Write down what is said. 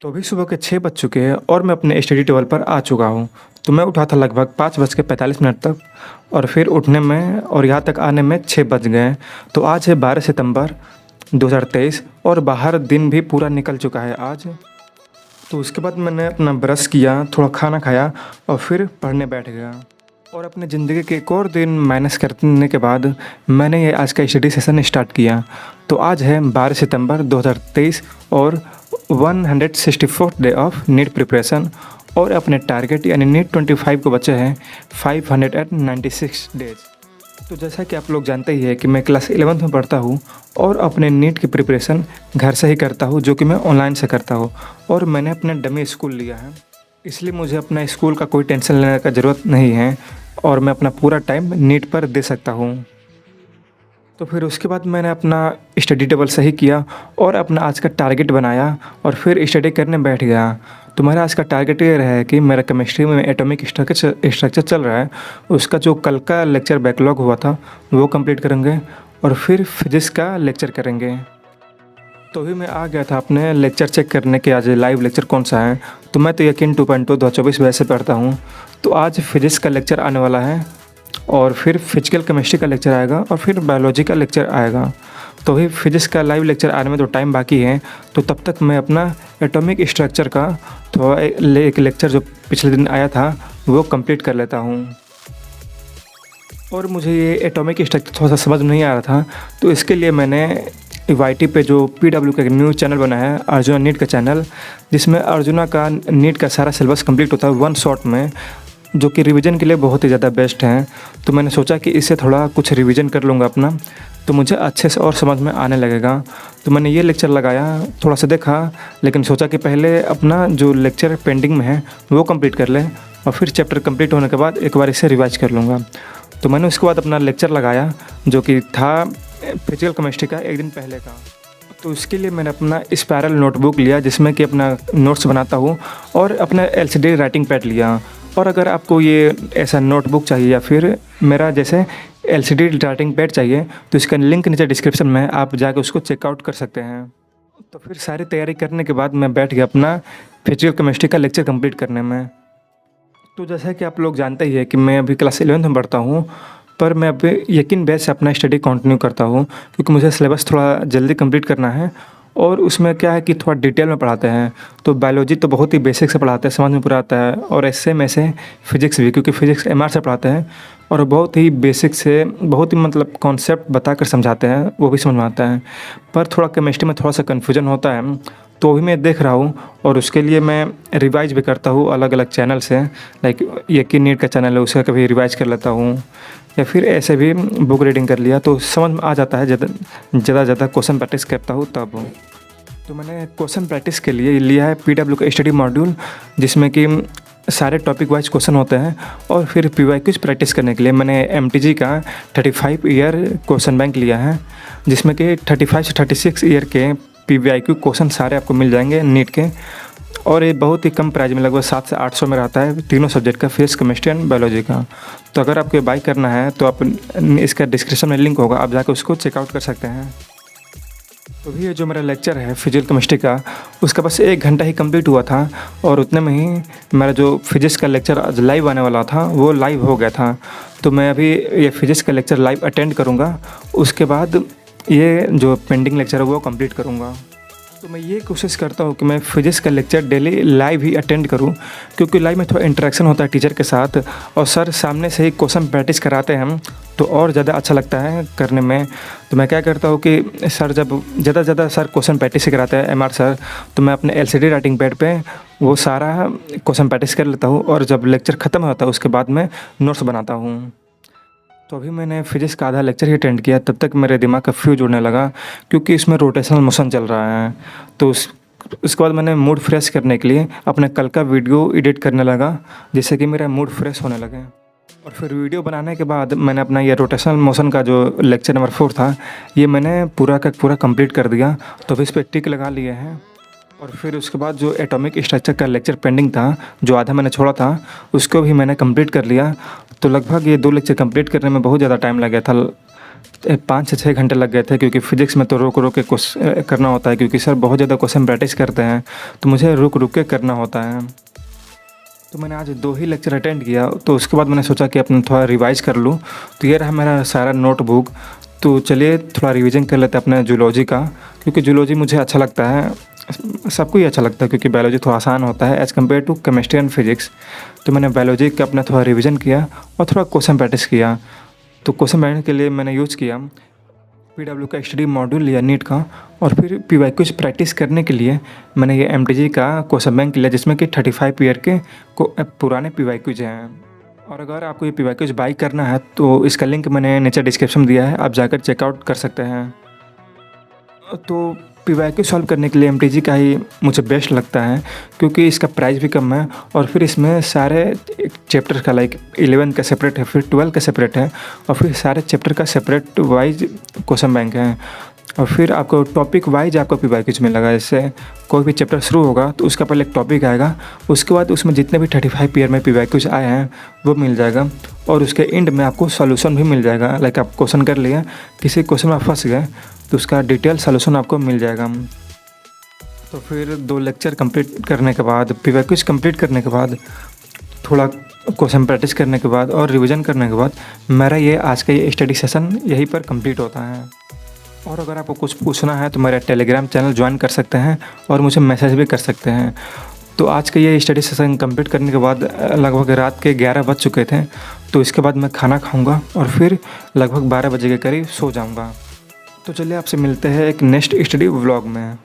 तो अभी सुबह के 6 बज चुके हैं और मैं अपने स्टडी टेबल पर आ चुका हूँ। तो मैं उठा था लगभग 5:45 तक और फिर उठने में और यहाँ तक आने में 6 बज गए। तो आज है 12 सितंबर 2023 और बाहर दिन भी पूरा निकल चुका है आज। तो उसके बाद मैंने अपना ब्रश किया, थोड़ा खाना खाया और फिर पढ़ने बैठ गया। और अपने ज़िंदगी के एक और दिन माइनस करने के बाद मैंने ये आज का स्टडी सेशन स्टार्ट किया। तो आज है 12 सितंबर 2023 और 164th day of NEET preparation और अपने टारगेट यानी नीट 25 को बचे हैं 596 डेज। तो जैसा कि आप लोग जानते ही है कि मैं क्लास 11th में पढ़ता हूँ और अपने नीट की प्रिपरेशन घर से ही करता हूँ, जो कि मैं ऑनलाइन से करता हूँ। और मैंने अपना डमी स्कूल लिया है, इसलिए मुझे अपना स्कूल का कोई टेंशन लेने का ज़रूरत नहीं है और मैं अपना पूरा टाइम नीट पर दे सकता हूँ। तो फिर उसके बाद मैंने अपना स्टडी टेबल सही किया और अपना आज का टारगेट बनाया और फिर स्टडी करने बैठ गया। तो मेरा आज का टारगेट ये रहा है कि मेरा केमिस्ट्री में एटॉमिक स्ट्रक्चर चल रहा है, उसका जो कल का लेक्चर बैकलॉग हुआ था वो कंप्लीट करेंगे और फिर फिजिक्स का लेक्चर करेंगे। तो भी मैं आ गया था अपने लेक्चर चेक करने के आज लाइव लेक्चर कौन सा है। तो मैं तो यकीन 2.2 2024 वैसे पढ़ता हूँ। तो आज फिजिक्स का लेक्चर आने वाला है और फिर फिजिकल केमिस्ट्री का लेक्चर आएगा और फिर बायोलॉजी का लेक्चर आएगा। तो भी फिजिक्स का लाइव लेक्चर आने में तो टाइम बाकी है, तो तब तक मैं अपना एटॉमिक स्ट्रक्चर का थोड़ा एक लेक्चर जो पिछले दिन आया था वो कंप्लीट कर लेता हूँ। और मुझे ये एटॉमिक स्ट्रक्चर थोड़ा सा समझ नहीं आ रहा था, तो इसके लिए मैंने YT पे जो PW का न्यूज़ चैनल बना है, अर्जुना नीट का चैनल, जिसमें अर्जुना का नीट का सारा सिलेबस कंप्लीट होता है वन शॉट में, जो कि रिवीजन के लिए बहुत ही ज़्यादा बेस्ट है। तो मैंने सोचा कि इससे थोड़ा कुछ रिवीजन कर लूँगा अपना, तो मुझे अच्छे से और समझ में आने लगेगा। तो मैंने ये लेक्चर लगाया, थोड़ा सा देखा, लेकिन सोचा कि पहले अपना जो लेक्चर पेंडिंग में है वो कंप्लीट कर लें और फिर चैप्टर कंप्लीट होने के बाद एक बार इसे रिवाइज कर लूँगा। तो मैंने उसके बाद अपना लेक्चर लगाया जो कि था फिजिकल केमिस्ट्री का एक दिन पहले का। तो उसके लिए मैंने अपना स्पायरल नोटबुक लिया जिसमें कि अपना नोट्स बनाता हूँ और अपना LCD राइटिंग पैड लिया। और अगर आपको ये ऐसा नोटबुक चाहिए या फिर मेरा जैसे LCD राइटिंग पैड चाहिए तो इसका लिंक नीचे डिस्क्रिप्शन में है, आप जाकर उसको चेकआउट कर सकते हैं। तो फिर सारी तैयारी करने के बाद मैं बैठ गया अपना फिजिकल केमिस्ट्री का लेक्चर कंप्लीट करने में। तो जैसा कि आप लोग जानते ही है कि मैं अभी क्लास 11th में पढ़ता हूँ, पर मैं अभी यकीन बेस से अपना स्टडी कंटिन्यू करता हूँ क्योंकि मुझे सिलेबस थोड़ा जल्दी कंप्लीट करना है। और उसमें क्या है कि थोड़ा डिटेल में पढ़ाते हैं। तो बायोलॉजी तो बहुत ही बेसिक से पढ़ाते हैं, समझ में पूरा आता है। और ऐसे में से फिजिक्स भी, क्योंकि फिजिक्स MR से पढ़ाते हैं और बहुत ही बेसिक से बहुत ही मतलब कॉन्सेप्ट बता कर समझाते हैं, वो भी समझ में आता है। पर थोड़ा केमिस्ट्री में थोड़ा सा कन्फ्यूजन होता है, तो भी मैं देख रहा हूँ और उसके लिए मैं रिवाइज भी करता हूँ अलग अलग चैनल से। लाइक यकीन नीट का चैनल है, उसका कभी रिवाइज कर लेता हूँ या फिर ऐसे भी बुक रीडिंग कर लिया, तो समझ में आ जाता है। ज़्यादा क्वेश्चन प्रैक्टिस करता हूँ तब। तो मैंने क्वेश्चन प्रैक्टिस के लिए लिया है PW का स्टडी मॉड्यूल, जिसमें कि सारे टॉपिक वाइज क्वेश्चन होते हैं। और फिर PYQs प्रैक्टिस करने के लिए मैंने MTG का 35 ईयर क्वेश्चन बैंक लिया है, जिसमें कि 35 से 36 ईयर के PYQ क्वेश्चन सारे आपको मिल जाएंगे नीट के। और ये बहुत ही कम प्राइस में, लगभग 700 से 800 में रहता है तीनों सब्जेक्ट का, फिजिक्स केमिस्ट्री एंड बायोलॉजी का। तो अगर आपको बाई करना है तो आप इसका डिस्क्रिप्शन में लिंक होगा, आप जाकर उसको चेकआउट कर सकते हैं। तो भी ये जो मेरा लेक्चर है फिजिकल केमिस्ट्री का, उसका बस 1 घंटा ही कंप्लीट हुआ था और उतने में ही मेरा जो फिजिक्स का लेक्चर आज लाइव आने वाला था वो लाइव हो गया था। तो मैं अभी ये फिजिक्स का लेक्चर लाइव अटेंड करूँगा, उसके बाद ये जो पेंडिंग लेक्चर है वो कंप्लीट करूँगा। तो मैं ये कोशिश करता हूँ कि मैं फिजिक्स का लेक्चर डेली लाइव ही अटेंड करूँ, क्योंकि लाइव में थोड़ा इंटरेक्शन होता है टीचर के साथ और सर सामने से ही क्वेश्चन प्रैक्टिस कराते हैं, तो और ज़्यादा अच्छा लगता है करने में। तो मैं क्या करता हूँ कि सर जब ज़्यादा सर क्वेश्चन प्रैक्टिस कराते हैं MR सर, तो मैं अपने LCD राइटिंग पैड पे वो सारा क्वेश्चन प्रैक्टिस कर लेता हूँ और जब लेक्चर ख़त्म होता है उसके बाद मैं नोट्स बनाता हूँ। तो अभी मैंने फिजिक्स का आधा लेक्चर ही अटेंड किया, तब तक मेरे दिमाग का फ्यूज उड़ने लगा क्योंकि इसमें रोटेशनल मोशन चल रहा है। तो उसके बाद मैंने मूड फ्रेश करने के लिए अपने कल का वीडियो एडिट करने लगा, जिससे कि मेरा मूड फ्रेश होने लगे। और फिर वीडियो बनाने के बाद मैंने अपना ये रोटेशनल मोशन का जो लेक्चर नंबर 4 था, ये मैंने पूरा का पूरा कंप्लीट कर दिया। तो अभी इस पर टिक लगा लिए हैं। और फिर उसके बाद जो एटॉमिक स्ट्रक्चर का लेक्चर पेंडिंग था, जो आधा मैंने छोड़ा था, उसको भी मैंने कंप्लीट कर लिया। तो लगभग ये 2 लेक्चर कंप्लीट करने में बहुत ज़्यादा टाइम लग गया था। 5 से 6 घंटे लग गए थे, क्योंकि फ़िज़िक्स में तो रुक रुक के करना होता है, क्योंकि सर बहुत ज़्यादा क्वेश्चन प्रैक्टिस करते हैं, तो मुझे रुक रुक के करना होता है। तो मैंने आज 2 ही लेक्चर अटेंड किया, तो उसके बाद मैंने सोचा कि अपना थोड़ा रिवाइज़ कर लूँ। तो ये रहा मेरा सारा नोटबुक। तो चलिए थोड़ा रिवीजन कर लेते हैं अपने जूलॉजी का, क्योंकि जूलॉजी मुझे अच्छा लगता है, सबको ही अच्छा लगता है, क्योंकि बायोलॉजी थोड़ा आसान होता है as compare to chemistry and physics. तो मैंने बायोलॉजी का अपना थोड़ा रिवीजन किया और थोड़ा क्वेश्चन प्रैक्टिस किया। तो क्वेश्चन बनाने के लिए मैंने यूज़ किया पीडब्ल्यू का स्टडी मॉड्यूल लिया नीट का, और फिर पीवाईक्यूज प्रैक्टिस करने के लिए मैंने ये एमटीजी का क्वेश्चन बैंक लिया, जिसमें कि 35 ईयर के पुराने पीवाईक्यूज हैं। और अगर आपको ये पीवाईक्यूज बाई करना है तो इसका लिंक मैंने नीचे डिस्क्रिप्शन में दिया है, आप जाकर चेकआउट कर सकते हैं। तो पीवाईक्यू सॉल्व करने के लिए एमटीजी का ही मुझे बेस्ट लगता है, क्योंकि इसका प्राइस भी कम है, और फिर इसमें सारे चैप्टर का लाइक 11 का सेपरेट है, फिर 12 का सेपरेट है, और फिर सारे चैप्टर का सेपरेट वाइज क्वेश्चन बैंक है। और फिर आपको टॉपिक वाइज आपको पीवाईक्यूज मिलेगा। जैसे कोई भी चैप्टर शुरू होगा तो उसका पहले एक टॉपिक आएगा, उसके बाद उसमें जितने भी 35 ईयर में पीवाईक्यूज आए हैं वो मिल जाएगा, और उसके एंड में आपको सॉल्यूशन भी मिल जाएगा। लाइक आप क्वेश्चन कर लिए, किसी क्वेश्चन में फंस गए तो उसका डिटेल सॉल्यूशन आपको मिल जाएगा। तो फिर 2 लेक्चर कंप्लीट करने के बाद, पीवाईक्यूज कंप्लीट करने के बाद, थोड़ा क्वेश्चन प्रैक्टिस करने के बाद और रिवीजन करने के बाद मेरा ये आज का ये स्टडी सेशन यहीं पर कंप्लीट होता है। और अगर आपको कुछ पूछना है तो मेरा टेलीग्राम चैनल ज्वाइन कर सकते हैं और मुझे मैसेज भी कर सकते हैं। तो आज का ये स्टडी सेशन कंप्लीट करने के बाद लगभग रात के 11 बज चुके थे, तो इसके बाद मैं खाना खाऊंगा और फिर लगभग 12 बजे के करीब सो जाऊंगा। तो चलिए आपसे मिलते हैं एक नेक्स्ट स्टडी व्लॉग में।